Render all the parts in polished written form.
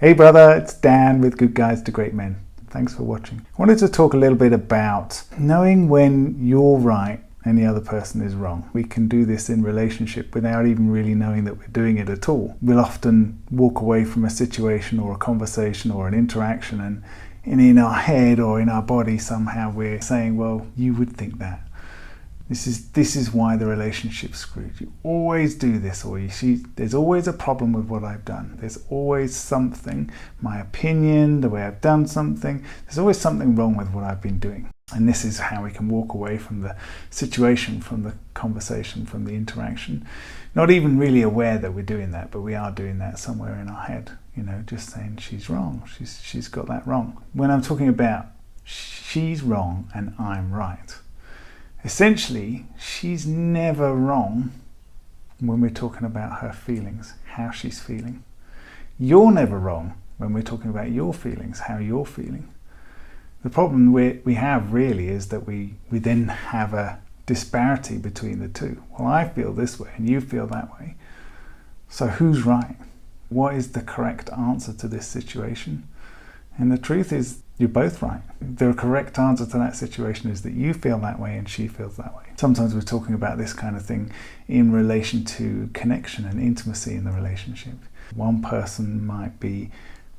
Hey brother, it's Dan with Good Guides to Great Men. Thanks for watching. I wanted to talk a little bit about knowing when you're right and the other person is wrong. We can do this in relationship without even really knowing that we're doing it at all. We'll often walk away from a situation or a conversation or an interaction, and in our head or in our body somehow we're saying, well, you would think that. This is why the relationship's screwed. You always do this, or you see, there's always a problem with what I've done. There's always something, my opinion, the way I've done something, there's always something wrong with what I've been doing. And this is how we can walk away from the situation, from the conversation, from the interaction. Not even really aware that we're doing that, but we are doing that somewhere in our head. You know, just saying she's wrong, she's got that wrong. When I'm talking about she's wrong and I'm right, essentially, she's never wrong when we're talking about her feelings, how she's feeling. You're never wrong when we're talking about your feelings, how you're feeling. The problem we have really is that we then have a disparity between the two. Well, I feel this way and you feel that way. So who's right? What is the correct answer to this situation? And the truth is, you're both right. The correct answer to that situation is that you feel that way and she feels that way. Sometimes we're talking about this kind of thing in relation to connection and intimacy in the relationship. One person might be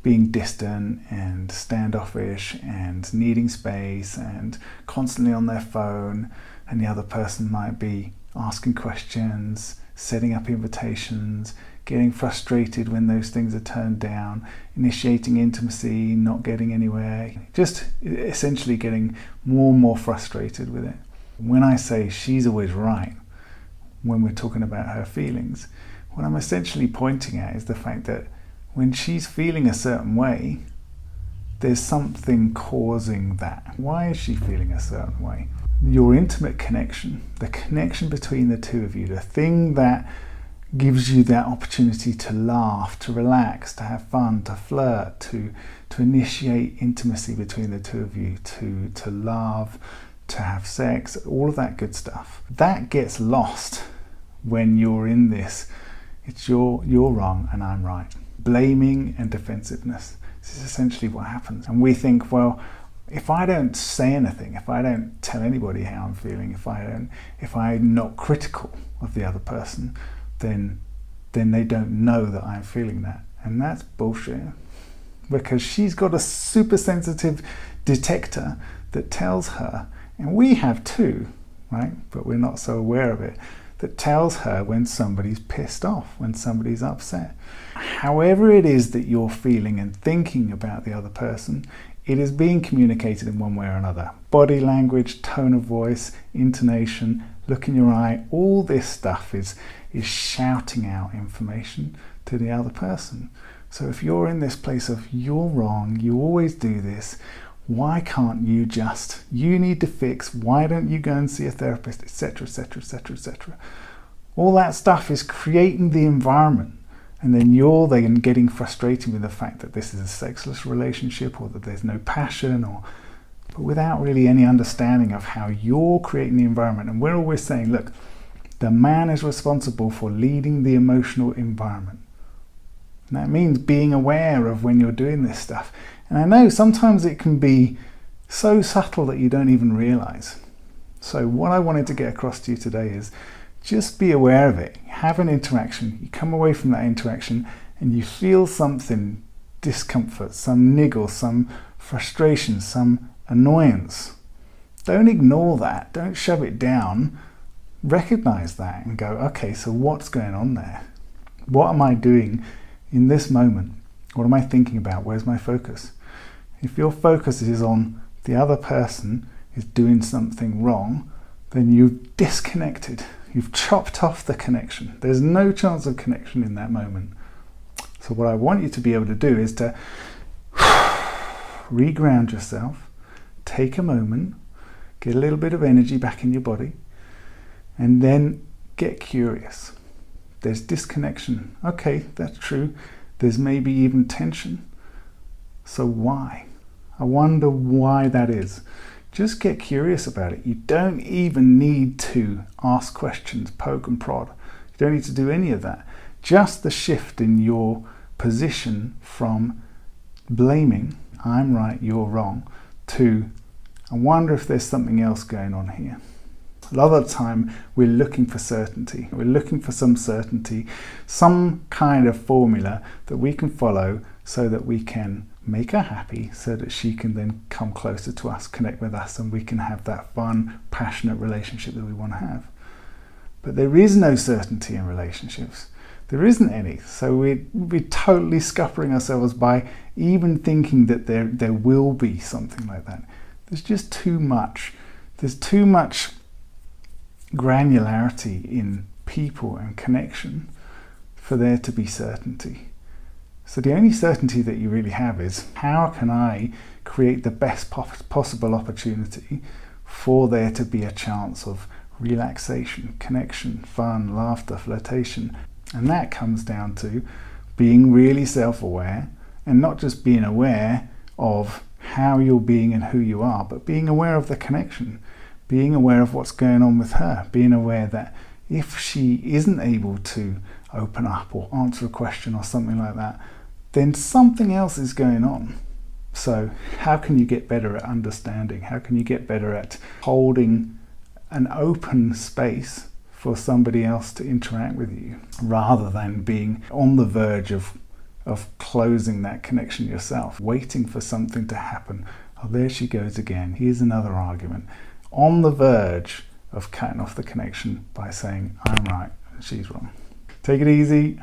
being distant and standoffish and needing space and constantly on their phone, and the other person might be asking questions, setting up invitations, getting frustrated when those things are turned down, initiating intimacy, not getting anywhere, just essentially getting more and more frustrated with it. When I say she's always right when we're talking about her feelings, what I'm essentially pointing at is the fact that when she's feeling a certain way, there's something causing that. Why is she feeling a certain way? Your intimate connection, the connection between the two of you, the thing that gives you that opportunity to laugh, to relax, to have fun, to flirt, to initiate intimacy between the two of you, to love, to have sex, all of that good stuff. That gets lost when you're in this, it's you're wrong and I'm right. Blaming and defensiveness. This is essentially what happens. And we think, well, if I don't say anything, if I don't tell anybody how I'm feeling, if I'm not critical of the other person, then they don't know that I'm feeling that. And that's bullshit. Because she's got a super sensitive detector that tells her, and we have too, right? But we're not so aware of it, that tells her when somebody's pissed off, when somebody's upset. However it is that you're feeling and thinking about the other person, it is being communicated in one way or another. Body language, tone of voice, intonation, look in your eye, all this stuff is shouting out information to the other person. So if you're in this place of you're wrong, you always do this, why can't you just, you need to fix, why don't you go and see a therapist, etc, etc, etc, etc. All that stuff is creating the environment, and then you're then getting frustrated with the fact that this is a sexless relationship or that there's no passion, but without really any understanding of how you're creating the environment. And we're always saying, look, the man is responsible for leading the emotional environment. And that means being aware of when you're doing this stuff. And I know sometimes it can be so subtle that you don't even realize. So what I wanted to get across to you today is just be aware of it. Have an interaction. You come away from that interaction and you feel something, discomfort, some niggle, some frustration, some annoyance. Don't ignore that. Don't shove it down. Recognize that and go, okay, so what's going on there? What am I doing in this moment? What am I thinking about? Where's my focus? If your focus is on the other person is doing something wrong, then you've disconnected. You've chopped off the connection. There's no chance of connection in that moment. So what I want you to be able to do is to reground yourself, take a moment, get a little bit of energy back in your body, and then get curious. There's disconnection. Okay, that's true. There's maybe even tension. So why? I wonder why that is. Just get curious about it. You don't even need to ask questions, poke and prod. You don't need to do any of that. Just the shift in your position from blaming, I'm right, you're wrong, to I wonder if there's something else going on here. A lot of the time we're looking for certainty. We're looking for some certainty, some kind of formula that we can follow so that we can make her happy, so that she can then come closer to us, connect with us, and we can have that fun, passionate relationship that we want to have. But there is no certainty in relationships. There isn't any. So we're totally scuppering ourselves by even thinking that there will be something like that. There's just too much. There's too much granularity in people and connection for there to be certainty. So the only certainty that you really have is, how can I create the best possible opportunity for there to be a chance of relaxation, connection, fun, laughter, flirtation. And that comes down to being really self-aware, and not just being aware of how you're being and who you are, but being aware of the connection, being aware of what's going on with her, being aware that if she isn't able to open up or answer a question or something like that, then something else is going on. So how can you get better at understanding? How can you get better at holding an open space for somebody else to interact with you, rather than being on the verge of closing that connection yourself, waiting for something to happen? Oh, there she goes again. Here's another argument. On the verge of cutting off the connection by saying, I'm right and she's wrong. Take it easy.